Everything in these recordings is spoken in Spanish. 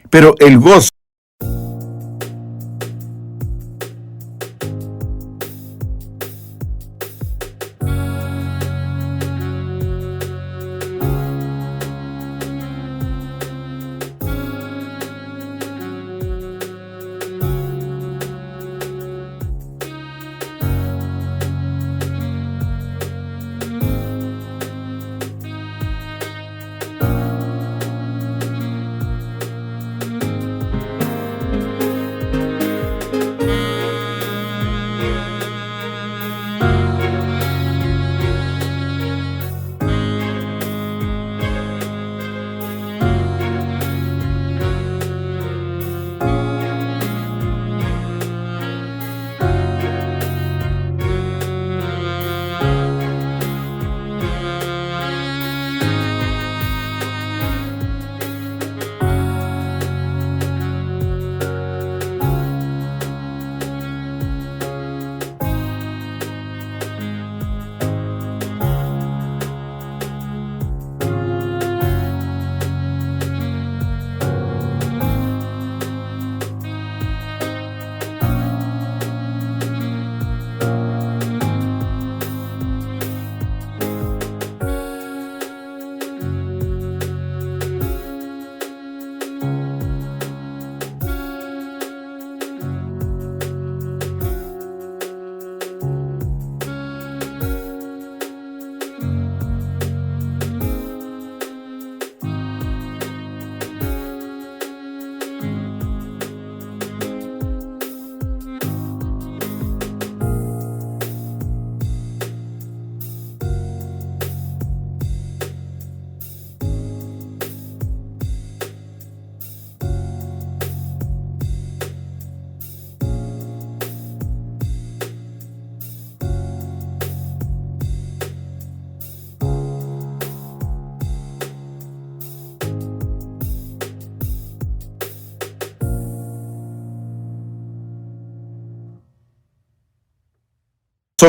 Pero el gozo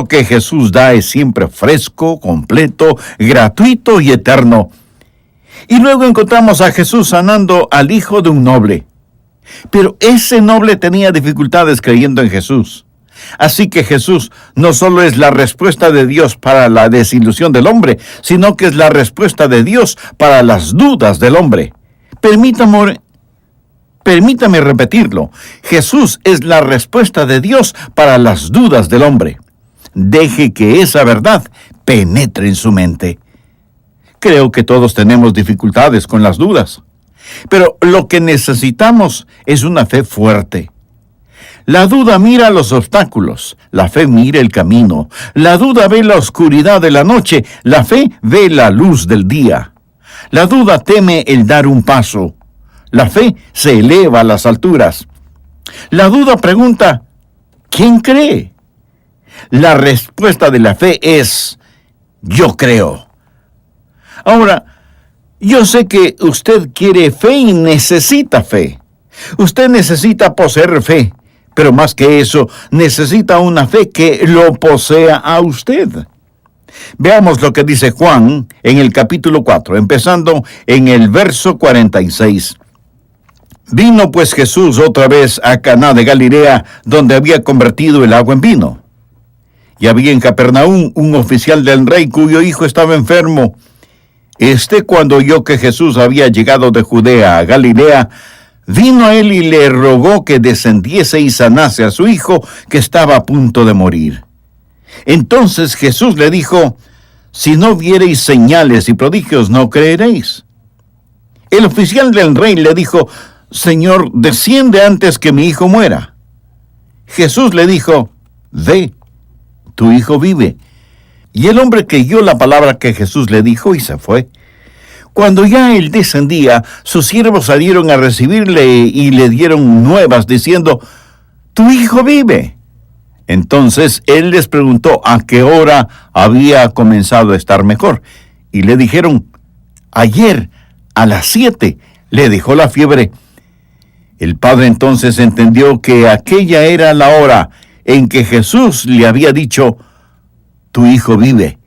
que Jesús da es siempre fresco, completo, gratuito y eterno. Y luego encontramos a Jesús sanando al hijo de un noble. Pero ese noble tenía dificultades creyendo en Jesús. Así que Jesús no solo es la respuesta de Dios para la desilusión del hombre, sino que es la respuesta de Dios para las dudas del hombre. Permítame repetirlo. Jesús es la respuesta de Dios para las dudas del hombre. Deje que esa verdad penetre en su mente. Creo que todos tenemos dificultades con las dudas, pero lo que necesitamos es una fe fuerte. La duda mira los obstáculos, la fe mira el camino. La duda ve la oscuridad de la noche, la fe ve la luz del día. La duda teme el dar un paso, la fe se eleva a las alturas. La duda pregunta, ¿quién cree? La respuesta de la fe es, yo creo. Ahora, yo sé que usted quiere fe y necesita fe. Usted necesita poseer fe, pero más que eso, necesita una fe que lo posea a usted. Veamos lo que dice Juan en el capítulo 4, empezando en el verso 46. Vino pues Jesús otra vez a Caná de Galilea, donde había convertido el agua en vino. Y había en Capernaum un oficial del rey cuyo hijo estaba enfermo. Cuando oyó que Jesús había llegado de Judea a Galilea, vino a él y le rogó que descendiese y sanase a su hijo, que estaba a punto de morir. Entonces Jesús le dijo, si no viereis señales y prodigios, no creeréis. El oficial del rey le dijo, Señor, desciende antes que mi hijo muera. Jesús le dijo, ve, tu hijo vive. Y el hombre creyó la palabra que Jesús le dijo y se fue. Cuando ya él descendía, sus siervos salieron a recibirle y le dieron nuevas diciendo, tu hijo vive. Entonces él les preguntó a qué hora había comenzado a estar mejor. Y le dijeron, ayer a las 7 le dejó la fiebre. El padre entonces entendió que aquella era la hora en que Jesús le había dicho, tu hijo vive.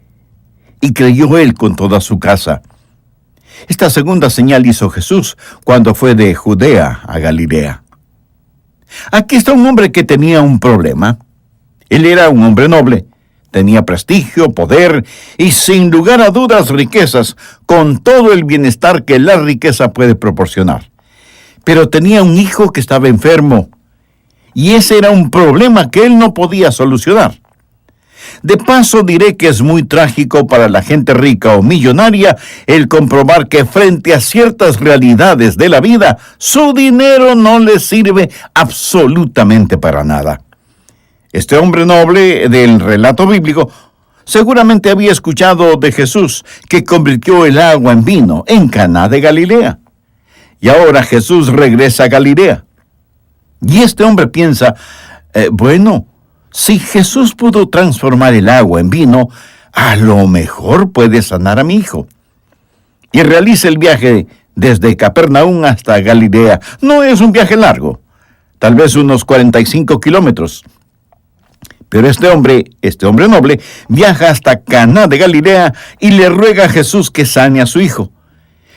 Y creyó él con toda su casa. Esta segunda señal hizo Jesús cuando fue de Judea a Galilea. Aquí está un hombre que tenía un problema. Él era un hombre noble, tenía prestigio, poder y sin lugar a dudas riquezas, con todo el bienestar que la riqueza puede proporcionar. Pero tenía un hijo que estaba enfermo, y ese era un problema que él no podía solucionar. De paso diré que es muy trágico para la gente rica o millonaria el comprobar que frente a ciertas realidades de la vida, su dinero no les sirve absolutamente para nada. Este hombre noble del relato bíblico seguramente había escuchado de Jesús, que convirtió el agua en vino en Caná de Galilea. Y ahora Jesús regresa a Galilea. Y este hombre piensa, bueno, si Jesús pudo transformar el agua en vino, a lo mejor puede sanar a mi hijo. Y realiza el viaje desde Capernaum hasta Galilea. No es un viaje largo, tal vez unos 45 kilómetros. Pero este hombre noble, viaja hasta Caná de Galilea y le ruega a Jesús que sane a su hijo.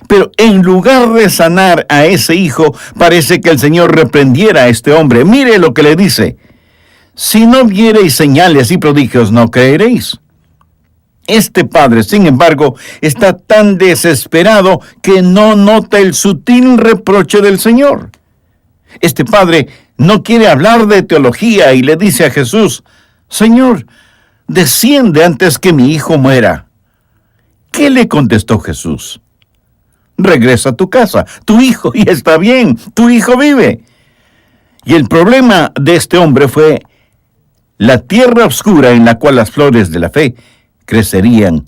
Pero en lugar de sanar a ese hijo, parece que el Señor reprendiera a este hombre. Mire lo que le dice: si no viereis señales y prodigios, no creeréis. Este padre, sin embargo, está tan desesperado que no nota el sutil reproche del Señor. Este padre no quiere hablar de teología y le dice a Jesús: Señor, desciende antes que mi hijo muera. ¿Qué le contestó Jesús? Regresa a tu casa, tu hijo ya está bien, tu hijo vive. Y el problema de este hombre fue la tierra oscura en la cual las flores de la fe crecerían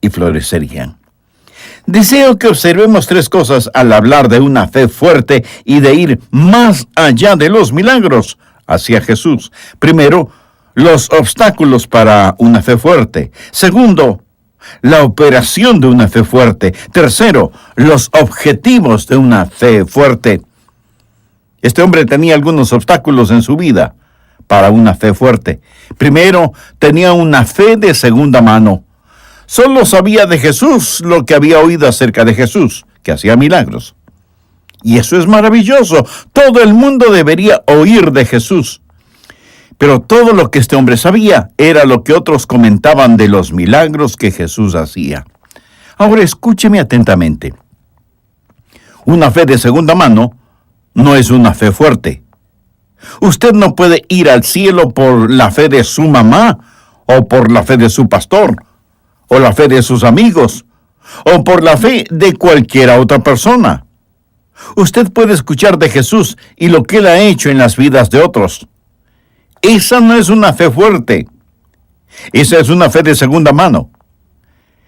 y florecerían. Deseo que observemos tres cosas al hablar de una fe fuerte y de ir más allá de los milagros hacia Jesús. Primero, los obstáculos para una fe fuerte. Segundo, la operación de una fe fuerte. Tercero, los objetivos de una fe fuerte. Este hombre tenía algunos obstáculos en su vida para una fe fuerte. Primero, tenía una fe de segunda mano. Solo sabía de Jesús lo que había oído acerca de Jesús, que hacía milagros. Y eso es maravilloso. Todo el mundo debería oír de Jesús. Pero todo lo que este hombre sabía era lo que otros comentaban de los milagros que Jesús hacía. Ahora escúcheme atentamente. Una fe de segunda mano no es una fe fuerte. Usted no puede ir al cielo por la fe de su mamá, o por la fe de su pastor, o la fe de sus amigos, o por la fe de cualquier otra persona. Usted puede escuchar de Jesús y lo que Él ha hecho en las vidas de otros. Esa no es una fe fuerte. Esa es una fe de segunda mano.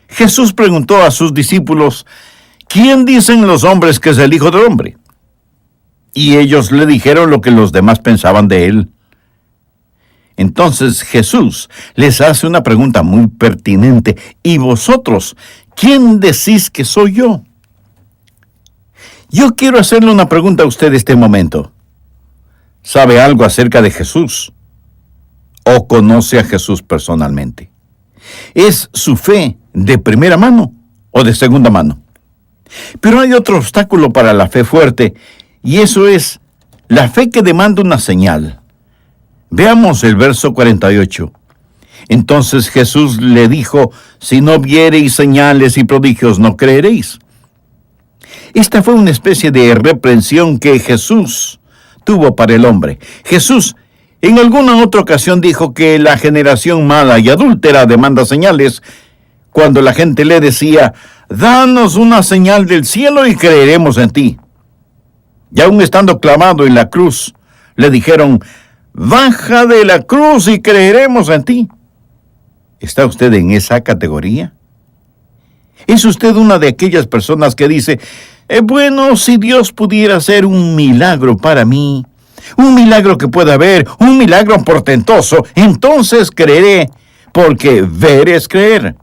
Jesús preguntó a sus discípulos: ¿quién dicen los hombres que es el Hijo del Hombre? Y ellos le dijeron lo que los demás pensaban de él. Entonces Jesús les hace una pregunta muy pertinente: ¿y vosotros, quién decís que soy yo? Yo quiero hacerle una pregunta a usted este momento. ¿Sabe algo acerca de Jesús? ¿O conoce a Jesús personalmente? ¿Es su fe de primera mano o de segunda mano? Pero hay otro obstáculo para la fe fuerte, y eso es la fe que demanda una señal. Veamos el verso 48. Entonces Jesús le dijo: si no viereis señales y prodigios, no creeréis. Esta fue una especie de reprensión que Jesús tuvo para el hombre. Jesús en alguna otra ocasión dijo que la generación mala y adúltera demanda señales, cuando la gente le decía: danos una señal del cielo y creeremos en ti. Y aún estando clavado en la cruz, le dijeron: baja de la cruz y creeremos en ti. ¿Está usted en esa categoría? ¿Es usted una de aquellas personas que dice: bueno, si Dios pudiera hacer un milagro para mí, un milagro que pueda ver, un milagro portentoso, entonces creeré, porque ver es creer?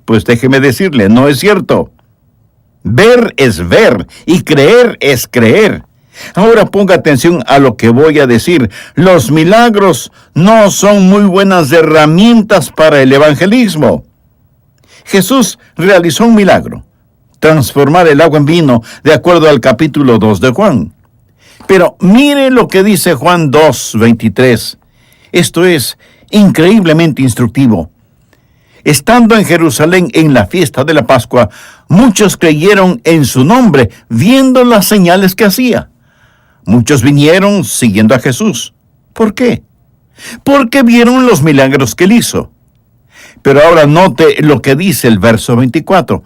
Pues déjeme decirle, no es cierto. Ver es ver y creer es creer. Ahora ponga atención a lo que voy a decir. Los milagros no son muy buenas herramientas para el evangelismo. Jesús realizó un milagro, transformar el agua en vino, de acuerdo al capítulo 2 de Juan. Pero mire lo que dice Juan 2:23. Esto es increíblemente instructivo. Estando en Jerusalén en la fiesta de la Pascua, muchos creyeron en su nombre, viendo las señales que hacía. Muchos vinieron siguiendo a Jesús. ¿Por qué? Porque vieron los milagros que él hizo. Pero ahora note lo que dice el verso 24.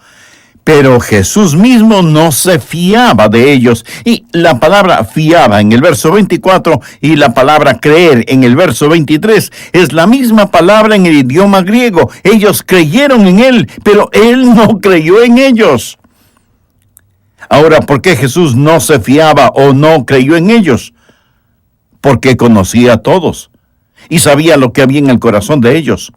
Pero Jesús mismo no se fiaba de ellos. Y la palabra fiaba en el verso 24 y la palabra creer en el verso 23 es la misma palabra en el idioma griego. Ellos creyeron en él, pero él no creyó en ellos. Ahora, ¿por qué Jesús no se fiaba o no creyó en ellos? Porque conocía a todos y sabía lo que había en el corazón de ellos.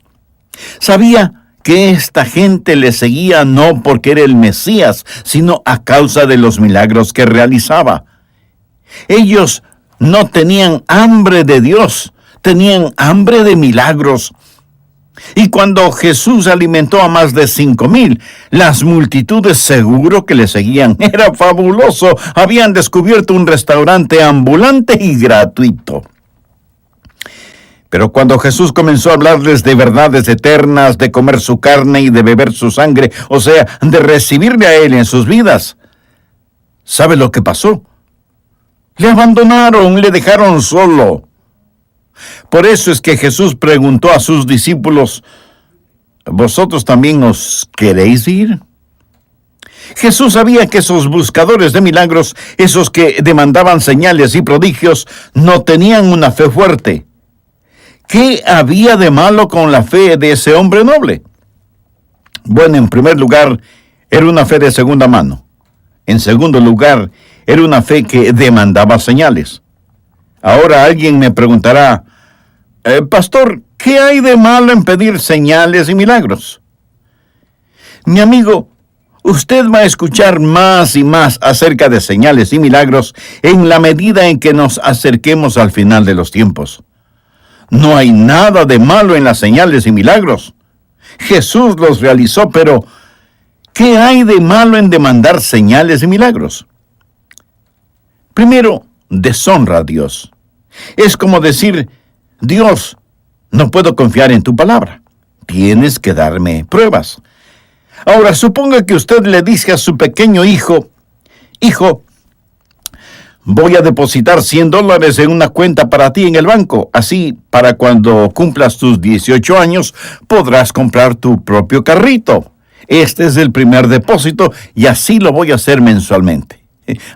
Sabía que esta gente le seguía no porque era el Mesías, sino a causa de los milagros que realizaba. Ellos no tenían hambre de Dios, tenían hambre de milagros. Y cuando Jesús alimentó a más de 5,000, las multitudes seguro que le seguían. Era fabuloso. Habían descubierto un restaurante ambulante y gratuito. Pero cuando Jesús comenzó a hablarles de verdades eternas, de comer su carne y de beber su sangre, o sea, de recibirle a Él en sus vidas, ¿sabe lo que pasó? Le abandonaron, le dejaron solo. Por eso es que Jesús preguntó a sus discípulos, ¿vosotros también os queréis ir? Jesús sabía que esos buscadores de milagros, esos que demandaban señales y prodigios, no tenían una fe fuerte. ¿Qué había de malo con la fe de ese hombre noble? Bueno, en primer lugar, era una fe de segunda mano. En segundo lugar, era una fe que demandaba señales. Ahora alguien me preguntará, Pastor, ¿qué hay de malo en pedir señales y milagros? Mi amigo, usted va a escuchar más y más acerca de señales y milagros en la medida en que nos acerquemos al final de los tiempos. No hay nada de malo en las señales y milagros. Jesús los realizó, pero ¿qué hay de malo en demandar señales y milagros? Primero, deshonra a Dios. Es como decir, Dios, no puedo confiar en tu palabra. Tienes que darme pruebas. Ahora, suponga que usted le dice a su pequeño hijo, Hijo, voy a depositar $100 en una cuenta para ti en el banco. Así, para cuando cumplas tus 18 años, podrás comprar tu propio carrito. Este es el primer depósito y así lo voy a hacer mensualmente.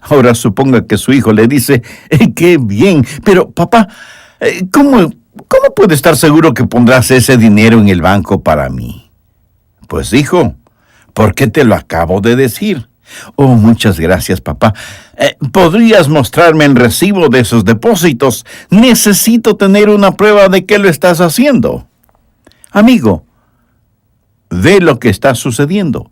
Ahora suponga que su hijo le dice, ¡qué bien! Pero, papá, ¿cómo puede estar seguro que pondrás ese dinero en el banco para mí? Pues, hijo, ¿por qué te lo acabo de decir? Oh, muchas gracias, papá. ¿Podrías mostrarme el recibo de esos depósitos? Necesito tener una prueba de que lo estás haciendo. Amigo, ve lo que está sucediendo.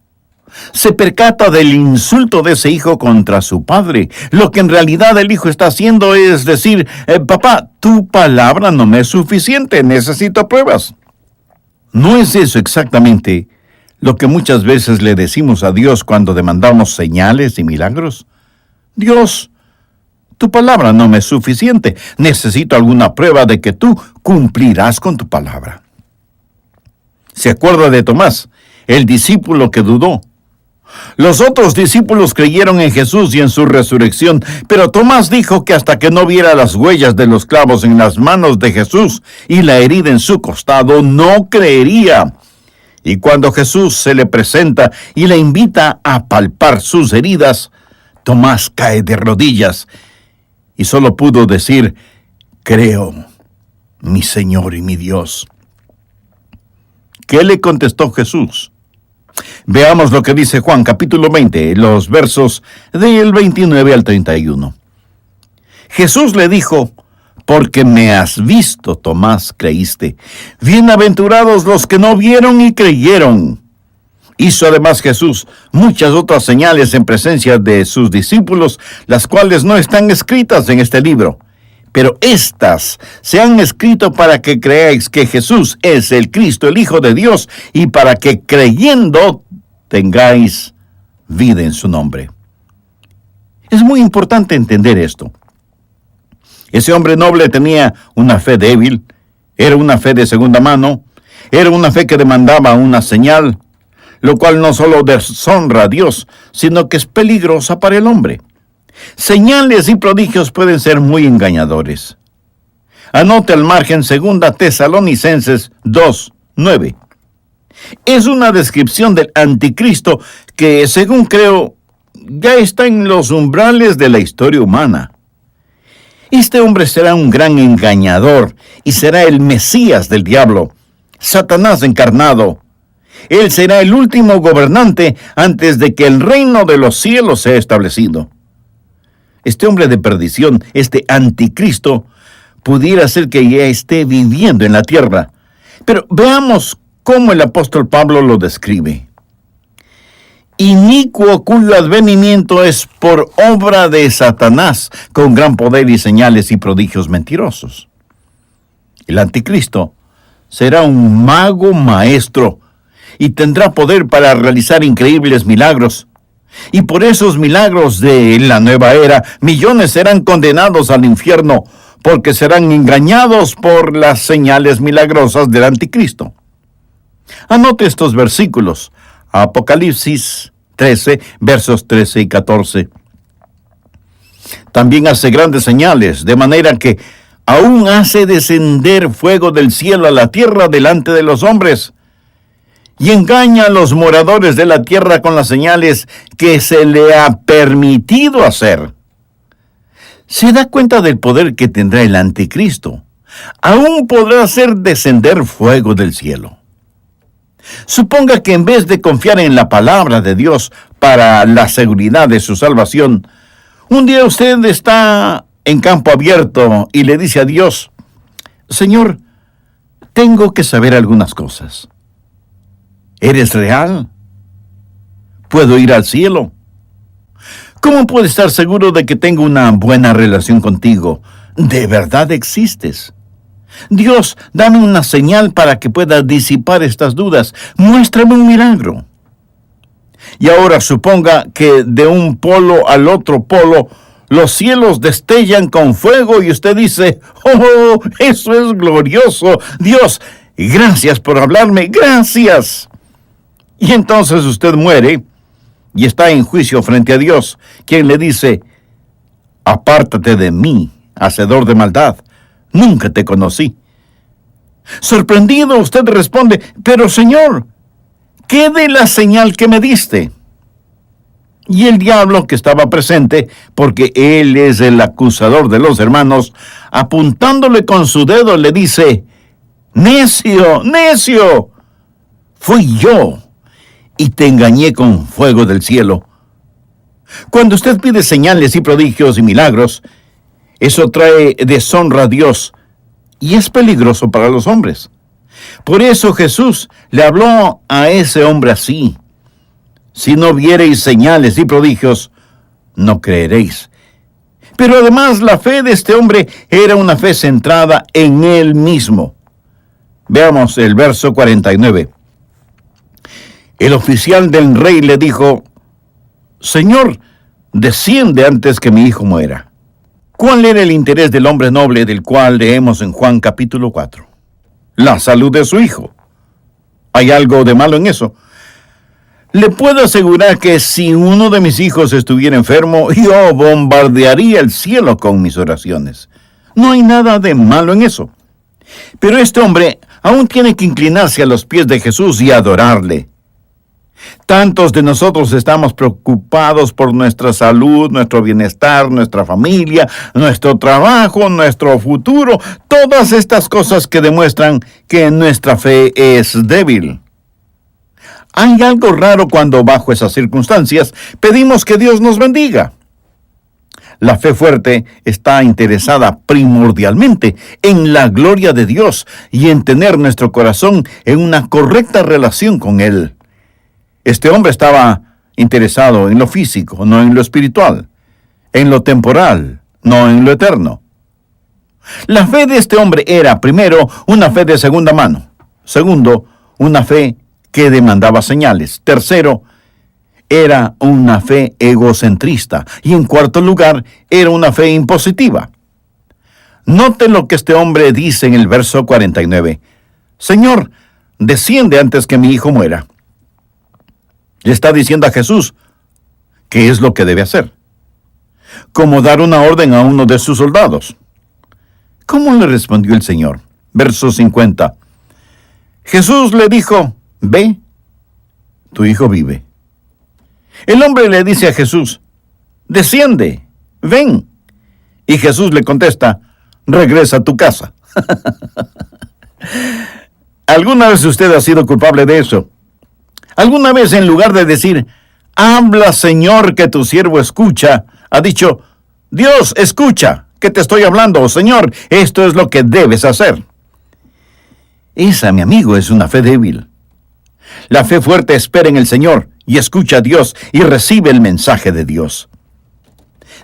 Se percata del insulto de ese hijo contra su padre. Lo que en realidad el hijo está haciendo es decir, papá, tu palabra no me es suficiente, necesito pruebas. ¿No es eso exactamente lo que muchas veces le decimos a Dios cuando demandamos señales y milagros? Dios, tu palabra no me es suficiente. Necesito alguna prueba de que tú cumplirás con tu palabra. ¿Se acuerda de Tomás, el discípulo que dudó? Los otros discípulos creyeron en Jesús y en su resurrección, pero Tomás dijo que hasta que no viera las huellas de los clavos en las manos de Jesús y la herida en su costado, no creería. Y cuando Jesús se le presenta y le invita a palpar sus heridas, Tomás cae de rodillas y solo pudo decir, creo, mi Señor y mi Dios. ¿Qué le contestó Jesús? Veamos lo que dice Juan, capítulo 20, los versos del 29 al 31. Jesús le dijo, porque me has visto, Tomás, creíste. Bienaventurados los que no vieron y creyeron. Hizo además Jesús muchas otras señales en presencia de sus discípulos, las cuales no están escritas en este libro. Pero estas se han escrito para que creáis que Jesús es el Cristo, el Hijo de Dios, y para que creyendo tengáis vida en su nombre. Es muy importante entender esto. Ese hombre noble tenía una fe débil, era una fe de segunda mano, era una fe que demandaba una señal, lo cual no solo deshonra a Dios, sino que es peligrosa para el hombre. Señales y prodigios pueden ser muy engañadores. Anote al margen 2 Tesalonicenses 2:9. Es una descripción del anticristo que, según creo, ya está en los umbrales de la historia humana. Este hombre será un gran engañador y será el Mesías del diablo, Satanás encarnado. Él será el último gobernante antes de que el reino de los cielos sea establecido. Este hombre de perdición, este anticristo, pudiera ser que ya esté viviendo en la tierra. Pero veamos cómo el apóstol Pablo lo describe. Inicuo cuyo advenimiento es por obra de Satanás, con gran poder y señales y prodigios mentirosos. El anticristo será un mago maestro y tendrá poder para realizar increíbles milagros. Y por esos milagros de la nueva era, millones serán condenados al infierno, porque serán engañados por las señales milagrosas del anticristo. Anote estos versículos. Apocalipsis 13, versos 13 y 14. También hace grandes señales, de manera que aún hace descender fuego del cielo a la tierra delante de los hombres, y engaña a los moradores de la tierra con las señales que se le ha permitido hacer. ¿Se da cuenta del poder que tendrá el anticristo? Aún podrá hacer descender fuego del cielo. Suponga que en vez de confiar en la palabra de Dios para la seguridad de su salvación, un día usted está en campo abierto y le dice a Dios: Señor, tengo que saber algunas cosas. ¿Eres real? ¿Puedo ir al cielo? ¿Cómo puedo estar seguro de que tengo una buena relación contigo? ¿De verdad existes? Dios, dame una señal para que pueda disipar estas dudas. Muéstrame un milagro. Y ahora suponga que de un polo al otro polo, los cielos destellan con fuego y usted dice: ¡Oh, eso es glorioso! Dios, gracias por hablarme, gracias. Y entonces usted muere y está en juicio frente a Dios, quien le dice: apártate de mí, hacedor de maldad, nunca te conocí. Sorprendido, usted responde: pero Señor, ¿qué de la señal que me diste? Y el diablo, que estaba presente, porque él es el acusador de los hermanos, apuntándole con su dedo, le dice: necio, necio, fui yo, y te engañé con fuego del cielo. Cuando usted pide señales y prodigios y milagros, eso trae deshonra a Dios y es peligroso para los hombres. Por eso Jesús le habló a ese hombre así: si no viereis señales y prodigios, no creeréis. Pero además la fe de este hombre era una fe centrada en él mismo. Veamos el verso 49. El oficial del rey le dijo: Señor, desciende antes que mi hijo muera. ¿Cuál era el interés del hombre noble del cual leemos en Juan capítulo 4? La salud de su hijo. ¿Hay algo de malo en eso? Le puedo asegurar que si uno de mis hijos estuviera enfermo, yo bombardearía el cielo con mis oraciones. No hay nada de malo en eso. Pero este hombre aún tiene que inclinarse a los pies de Jesús y adorarle. Tantos de nosotros estamos preocupados por nuestra salud, nuestro bienestar, nuestra familia, nuestro trabajo, nuestro futuro, todas estas cosas que demuestran que nuestra fe es débil. Hay algo raro cuando bajo esas circunstancias pedimos que Dios nos bendiga. La fe fuerte está interesada primordialmente en la gloria de Dios y en tener nuestro corazón en una correcta relación con Él. Este hombre estaba interesado en lo físico, no en lo espiritual, en lo temporal, no en lo eterno. La fe de este hombre era, primero, una fe de segunda mano. Segundo, una fe que demandaba señales. Tercero, era una fe egocentrista y en cuarto lugar era una fe impositiva. Note lo que este hombre dice en el verso 49. Señor, desciende antes que mi hijo muera. Le está diciendo a Jesús qué es lo que debe hacer. Como dar una orden a uno de sus soldados. ¿Cómo le respondió el Señor? Verso 50. Jesús le dijo, ve, tu hijo vive. El hombre le dice a Jesús, desciende, ven. Y Jesús le contesta, regresa a tu casa. ¿Alguna vez usted ha sido culpable de eso? ¿Alguna vez en lugar de decir, habla Señor que tu siervo escucha, ha dicho, Dios escucha que te estoy hablando, Señor, esto es lo que debes hacer? Esa, mi amigo, es una fe débil. La fe fuerte espera en el Señor y escucha a Dios y recibe el mensaje de Dios.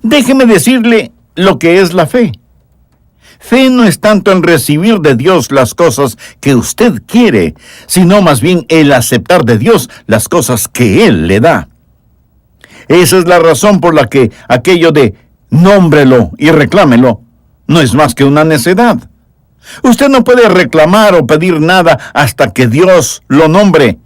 Déjeme decirle lo que es la fe. Fe no es tanto en recibir de Dios las cosas que usted quiere, sino más bien el aceptar de Dios las cosas que Él le da. Esa es la razón por la que aquello de nómbrelo y reclámelo no es más que una necedad. Usted no puede reclamar o pedir nada hasta que Dios lo nombre.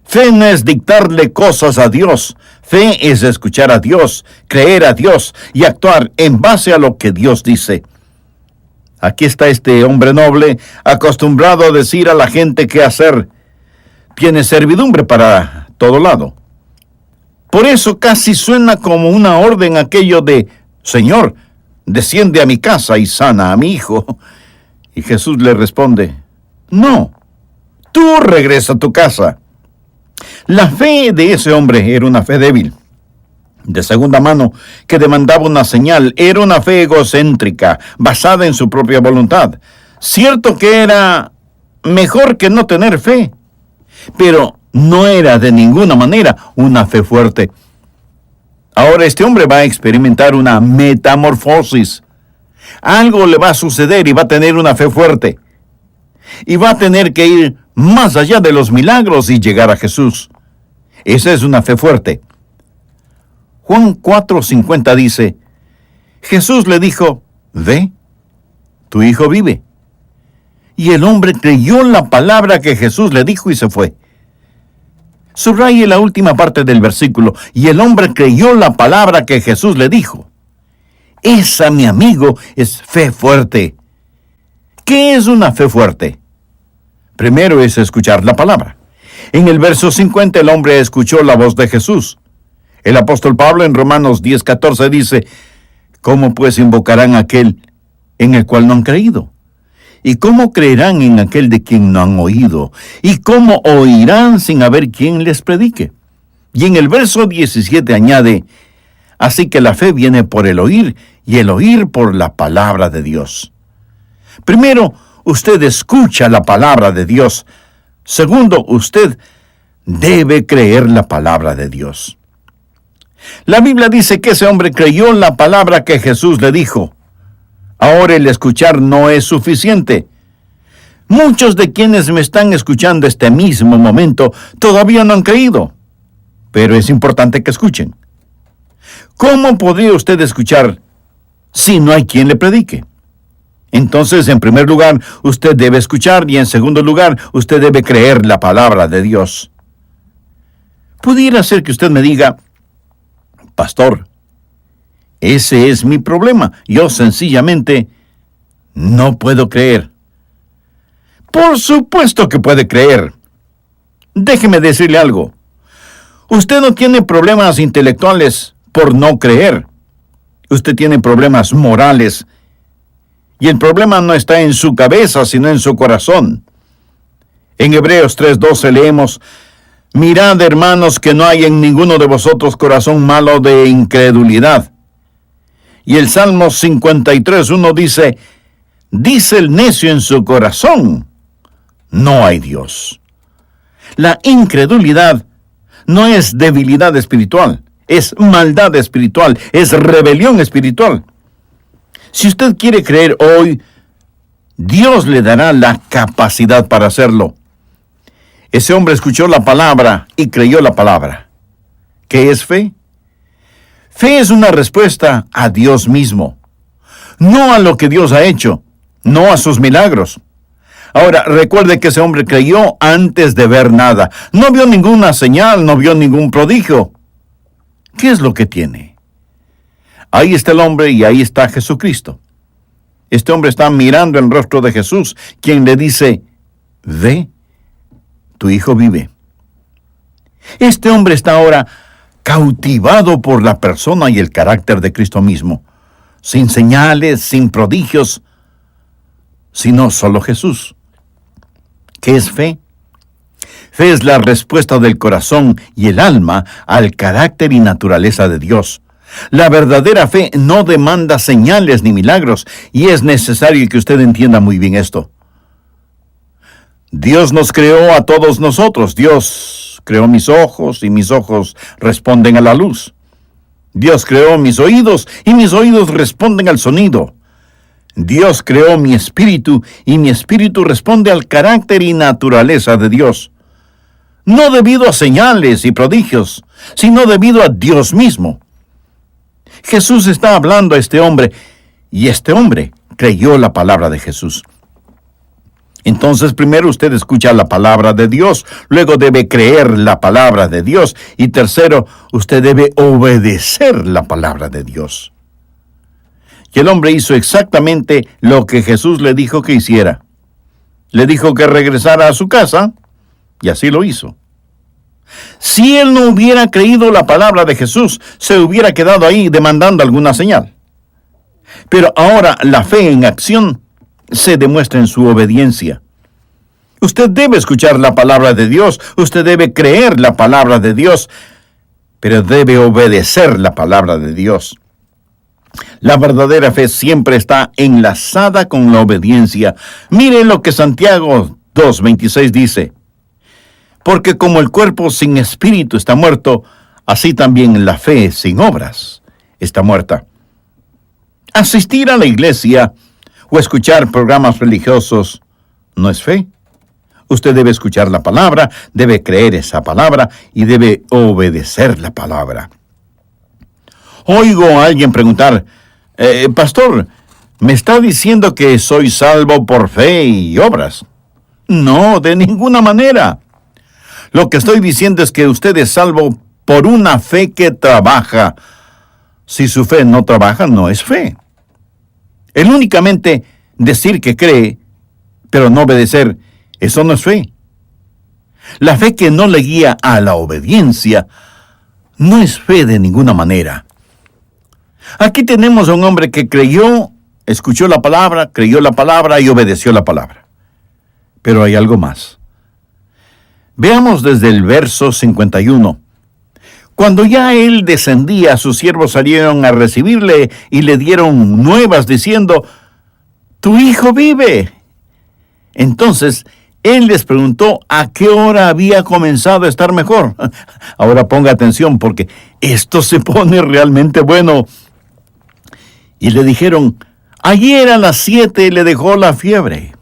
Fe no es dictarle cosas a Dios. Fe es escuchar a Dios, creer a Dios y actuar en base a lo que Dios dice. Aquí está este hombre noble, acostumbrado a decir a la gente qué hacer. Tiene servidumbre para todo lado. Por eso casi suena como una orden aquello de, Señor, desciende a mi casa y sana a mi hijo. Y Jesús le responde, no, tú regresa a tu casa. La fe de ese hombre era una fe débil, de segunda mano, que demandaba una señal. Era una fe egocéntrica, basada en su propia voluntad. Cierto que era mejor que no tener fe, pero no era de ninguna manera una fe fuerte. Ahora este hombre va a experimentar una metamorfosis. Algo le va a suceder y va a tener una fe fuerte. Y va a tener que ir más allá de los milagros y llegar a Jesús. Esa es una fe fuerte. Juan 4:50 dice, Jesús le dijo, ve, tu hijo vive. Y el hombre creyó la palabra que Jesús le dijo y se fue. Subraye la última parte del versículo, y el hombre creyó la palabra que Jesús le dijo. Esa, mi amigo, es fe fuerte. ¿Qué es una fe fuerte? Primero es escuchar la palabra. En el verso 50 el hombre escuchó la voz de Jesús. El apóstol Pablo en Romanos 10:14 dice, ¿cómo pues invocarán a aquel en el cual no han creído? ¿Y cómo creerán en aquel de quien no han oído? ¿Y cómo oirán sin haber quien les predique? Y en el verso 17 añade, así que la fe viene por el oír, y el oír por la palabra de Dios. Primero, usted escucha la palabra de Dios. Segundo, usted debe creer la palabra de Dios. La Biblia dice que ese hombre creyó la palabra que Jesús le dijo. Ahora el escuchar no es suficiente. Muchos de quienes me están escuchando este mismo momento todavía no han creído. Pero es importante que escuchen. ¿Cómo podría usted escuchar si no hay quien le predique? Entonces, en primer lugar, usted debe escuchar y en segundo lugar, usted debe creer la palabra de Dios. Pudiera ser que usted me diga, pastor, ese es mi problema. Yo sencillamente no puedo creer. Por supuesto que puede creer. Déjeme decirle algo. Usted no tiene problemas intelectuales por no creer. Usted tiene problemas morales. Y el problema no está en su cabeza, sino en su corazón. En Hebreos 3:12 leemos, mirad, hermanos, que no hay en ninguno de vosotros corazón malo de incredulidad. Y el Salmo 53:1 dice, dice el necio en su corazón, no hay Dios. La incredulidad no es debilidad espiritual, es maldad espiritual, es rebelión espiritual. Si usted quiere creer hoy, Dios le dará la capacidad para hacerlo. Ese hombre escuchó la palabra y creyó la palabra. ¿Qué es fe? Fe es una respuesta a Dios mismo, no a lo que Dios ha hecho, no a sus milagros. Ahora, recuerde que ese hombre creyó antes de ver nada. No vio ninguna señal, no vio ningún prodigio. ¿Qué es lo que tiene? Ahí está el hombre y ahí está Jesucristo. Este hombre está mirando el rostro de Jesús, quien le dice, ve, tu hijo vive. Este hombre está ahora cautivado por la persona y el carácter de Cristo mismo, sin señales, sin prodigios, sino solo Jesús. ¿Qué es fe? Fe es la respuesta del corazón y el alma al carácter y naturaleza de Dios. La verdadera fe no demanda señales ni milagros, y es necesario que usted entienda muy bien esto. Dios nos creó a todos nosotros. Dios creó mis ojos y mis ojos responden a la luz. Dios creó mis oídos y mis oídos responden al sonido. Dios creó mi espíritu y mi espíritu responde al carácter y naturaleza de Dios. No debido a señales y prodigios, sino debido a Dios mismo. Jesús está hablando a este hombre, y este hombre creyó la palabra de Jesús. Entonces, primero usted escucha la palabra de Dios, luego debe creer la palabra de Dios, y tercero, usted debe obedecer la palabra de Dios. Y el hombre hizo exactamente lo que Jesús le dijo que hiciera. Le dijo que regresara a su casa, y así lo hizo. Si él no hubiera creído la palabra de Jesús, se hubiera quedado ahí demandando alguna señal. Pero ahora la fe en acción se demuestra en su obediencia. Usted debe escuchar la palabra de Dios, usted debe creer la palabra de Dios, pero debe obedecer la palabra de Dios. La verdadera fe siempre está enlazada con la obediencia. Mire lo que Santiago 2:26 dice. Porque como el cuerpo sin espíritu está muerto, así también la fe sin obras está muerta. Asistir a la iglesia o escuchar programas religiosos no es fe. Usted debe escuchar la palabra, debe creer esa palabra y debe obedecer la palabra. Oigo a alguien preguntar, pastor, ¿me está diciendo que soy salvo por fe y obras? No, de ninguna manera. Lo que estoy diciendo es que usted es salvo por una fe que trabaja. Si su fe no trabaja, no es fe. El únicamente decir que cree, pero no obedecer, eso no es fe. La fe que no le guía a la obediencia, no es fe de ninguna manera. Aquí tenemos a un hombre que creyó, escuchó la palabra, creyó la palabra y obedeció la palabra. Pero hay algo más. Veamos desde el verso 51. Cuando ya él descendía, sus siervos salieron a recibirle y le dieron nuevas diciendo, «Tu hijo vive». Entonces, él les preguntó a qué hora había comenzado a estar mejor. Ahora ponga atención porque esto se pone realmente bueno. Y le dijeron, «Ayer a las 7 le dejó la fiebre».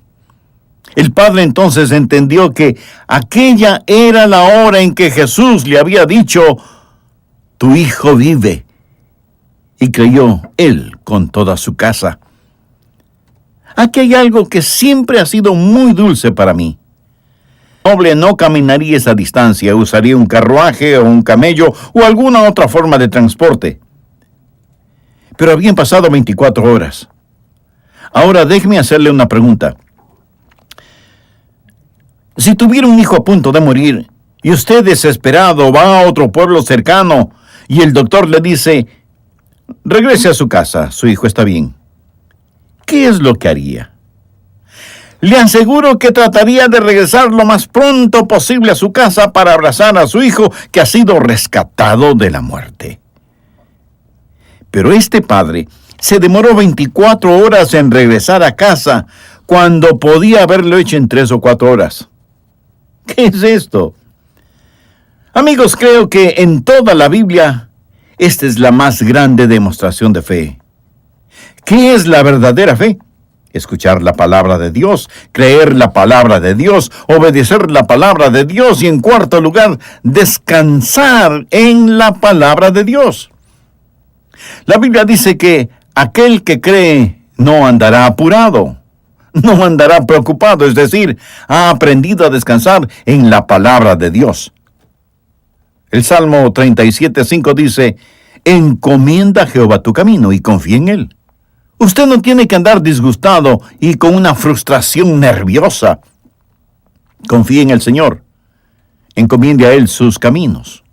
El padre entonces entendió que aquella era la hora en que Jesús le había dicho, «Tu hijo vive». Y creyó él con toda su casa. Aquí hay algo que siempre ha sido muy dulce para mí. El noble no caminaría esa distancia, usaría un carruaje o un camello o alguna otra forma de transporte. Pero habían pasado 24 horas. Ahora déjeme hacerle una pregunta. Si tuviera un hijo a punto de morir y usted desesperado va a otro pueblo cercano y el doctor le dice, regrese a su casa, su hijo está bien, ¿qué es lo que haría? Le aseguro que trataría de regresar lo más pronto posible a su casa para abrazar a su hijo que ha sido rescatado de la muerte. Pero este padre se demoró 24 horas en regresar a casa cuando podía haberlo hecho en 3 o 4 horas. ¿Qué es esto? Amigos, creo que en toda la Biblia, esta es la más grande demostración de fe. ¿Qué es la verdadera fe? escuchar la palabra de Dios, creer la palabra de Dios, obedecer la palabra de Dios y, en cuarto lugar, descansar en la palabra de Dios. La Biblia dice que aquel que cree no andará apurado, no andará preocupado, es decir, ha aprendido a descansar en la palabra de Dios. El Salmo 37:5 dice: encomienda a Jehová tu camino y confía en Él. Usted no tiene que andar disgustado y con una frustración nerviosa. Confíe en el Señor. Encomiende a Él sus caminos.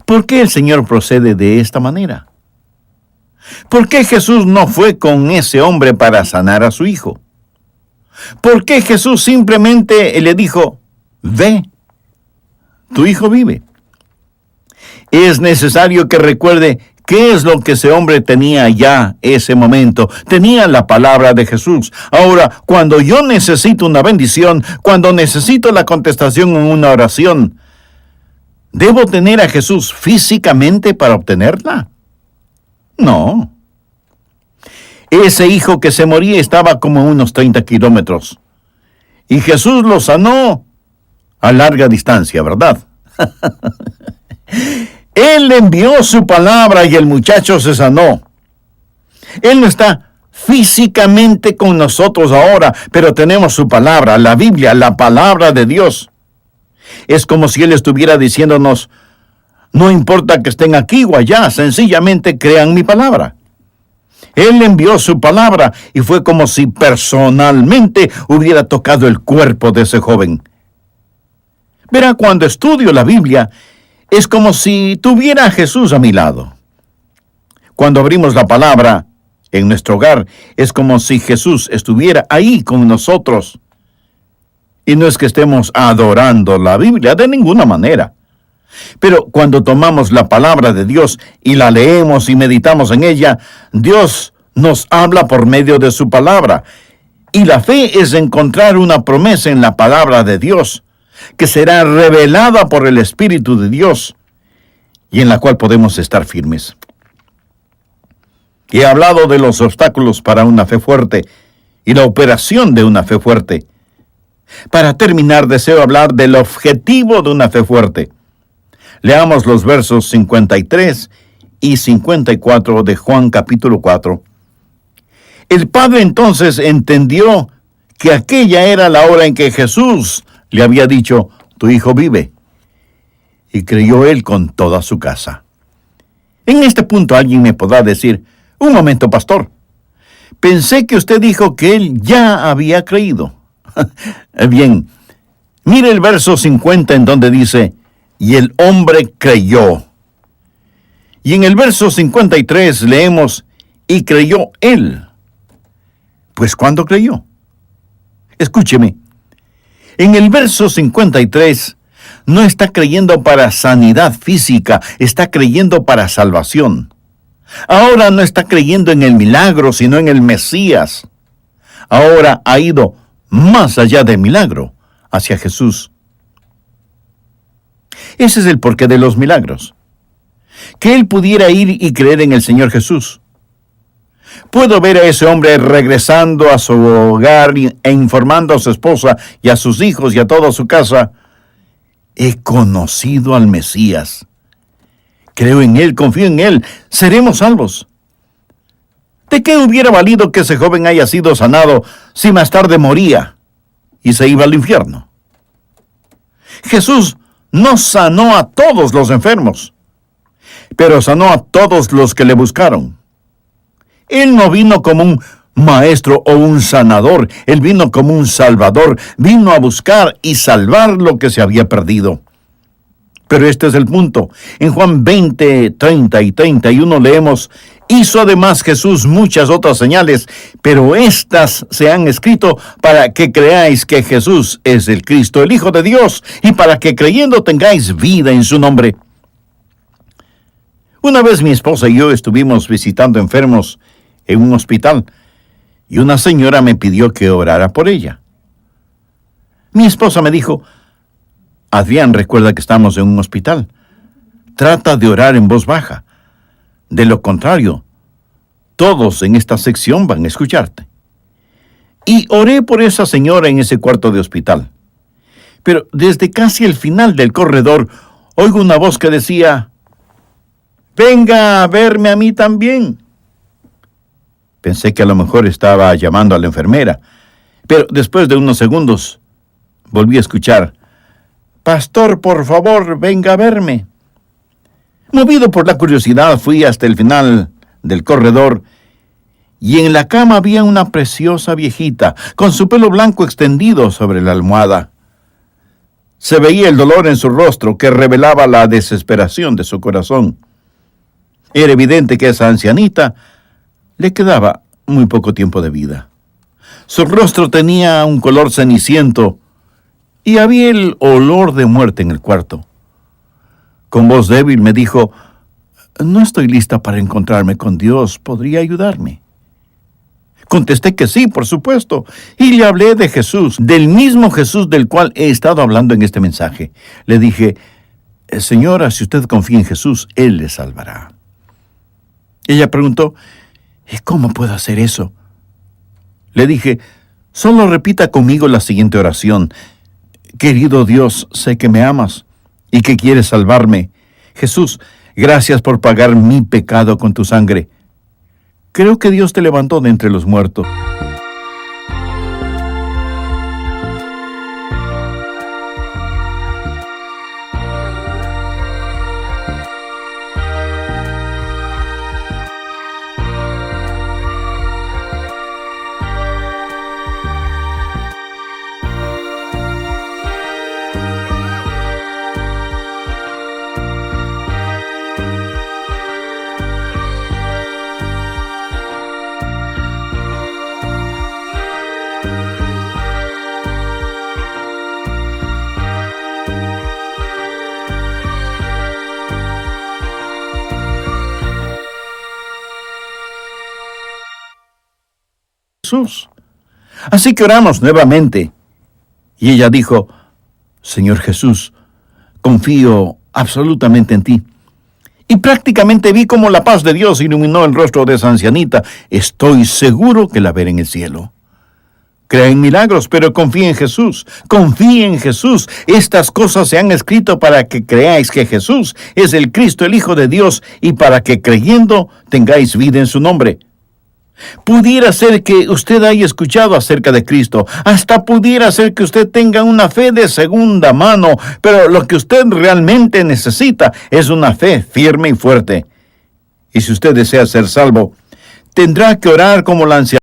¿Por qué el Señor procede de esta manera? ¿Por qué Jesús no fue con ese hombre para sanar a su hijo? ¿Por qué Jesús simplemente le dijo: ve, tu hijo vive? Es necesario que recuerde qué es lo que ese hombre tenía ya ese momento. Tenía la palabra de Jesús. Ahora, cuando yo necesito una bendición, cuando necesito la contestación en una oración, ¿debo tener a Jesús físicamente para obtenerla? No. Ese hijo que se moría estaba como a unos 30 kilómetros. Y Jesús lo sanó a larga distancia, ¿verdad? Él envió su palabra y el muchacho se sanó. Él no está físicamente con nosotros ahora, pero tenemos su palabra, la Biblia, la palabra de Dios. Es como si Él estuviera diciéndonos: no importa que estén aquí o allá, sencillamente crean mi palabra. Él envió su palabra y fue como si personalmente hubiera tocado el cuerpo de ese joven. Verá, cuando estudio la Biblia, es como si tuviera a Jesús a mi lado. Cuando abrimos la palabra en nuestro hogar, es como si Jesús estuviera ahí con nosotros. Y no es que estemos adorando la Biblia de ninguna manera. Pero cuando tomamos la palabra de Dios y la leemos y meditamos en ella, Dios nos habla por medio de su palabra. Y la fe es encontrar una promesa en la palabra de Dios, que será revelada por el Espíritu de Dios y en la cual podemos estar firmes. He hablado de los obstáculos para una fe fuerte y la operación de una fe fuerte. Para terminar, deseo hablar del objetivo de una fe fuerte. Leamos los versos 53 y 54 de Juan capítulo 4. El padre entonces entendió que aquella era la hora en que Jesús le había dicho: tu hijo vive. Y creyó él con toda su casa. En este punto alguien me podrá decir: un momento, pastor. Pensé que usted dijo que él ya había creído. Bien, mire el verso 50 en donde dice: y el hombre creyó. Y en el verso 53 leemos: y creyó él. Pues, ¿cuándo creyó? Escúcheme. En el verso 53 no está creyendo para sanidad física, está creyendo para salvación. Ahora no está creyendo en el milagro, sino en el Mesías. Ahora ha ido más allá del milagro, hacia Jesús. Ese es el porqué de los milagros. Que él pudiera ir y creer en el Señor Jesús. Puedo ver a ese hombre regresando a su hogar e informando a su esposa y a sus hijos y a toda su casa: he conocido al Mesías. Creo en Él, confío en Él, seremos salvos. ¿De qué hubiera valido que ese joven haya sido sanado si más tarde moría y se iba al infierno? Jesús no sanó a todos los enfermos, pero sanó a todos los que le buscaron. Él no vino como un maestro o un sanador, Él vino como un salvador, vino a buscar y salvar lo que se había perdido. Pero este es el punto. En Juan 20, 30 y 31 leemos: hizo además Jesús muchas otras señales, pero estas se han escrito para que creáis que Jesús es el Cristo, el Hijo de Dios, y para que creyendo tengáis vida en su nombre. Una vez mi esposa y yo estuvimos visitando enfermos en un hospital, y una señora me pidió que orara por ella. Mi esposa me dijo: Adrián, recuerda que estamos en un hospital. Trata de orar en voz baja. De lo contrario, todos en esta sección van a escucharte. y oré por esa señora en ese cuarto de hospital. Pero desde casi el final del corredor, oigo una voz que decía: «Venga a verme a mí también». Pensé que a lo mejor estaba llamando a la enfermera, pero después de unos segundos volví a escuchar: «Pastor, por favor, venga a verme». Movido por la curiosidad, fui hasta el final del corredor y en la cama había una preciosa viejita con su pelo blanco extendido sobre la almohada. Se veía el dolor en su rostro que revelaba la desesperación de su corazón. Era evidente que a esa ancianita le quedaba muy poco tiempo de vida. Su rostro tenía un color ceniciento y había el olor de muerte en el cuarto. Con voz débil me dijo: «No estoy lista para encontrarme con Dios. ¿Podría ayudarme?». Contesté que sí, por supuesto, y le hablé de Jesús, del mismo Jesús del cual he estado hablando en este mensaje. Le dije: «Señora, si usted confía en Jesús, Él le salvará». Ella preguntó: «¿Y cómo puedo hacer eso?». Le dije: «Solo repita conmigo la siguiente oración: Querido Dios, sé que me amas y que quieres salvarme. Jesús, gracias por pagar mi pecado con tu sangre. Creo que Dios te levantó de entre los muertos». Jesús. Así que oramos nuevamente. Y ella dijo: «Señor Jesús, confío absolutamente en ti». Y prácticamente vi cómo la paz de Dios iluminó el rostro de esa ancianita. Estoy seguro que la veré en el cielo. Crea en milagros, pero confíe en Jesús. Confíe en Jesús. Estas cosas se han escrito para que creáis que Jesús es el Cristo, el Hijo de Dios, y para que creyendo tengáis vida en su nombre. Pudiera ser que usted haya escuchado acerca de Cristo, hasta pudiera ser que usted tenga una fe de segunda mano, pero lo que usted realmente necesita es una fe firme y fuerte. Y si usted desea ser salvo, tendrá que orar como la anciana.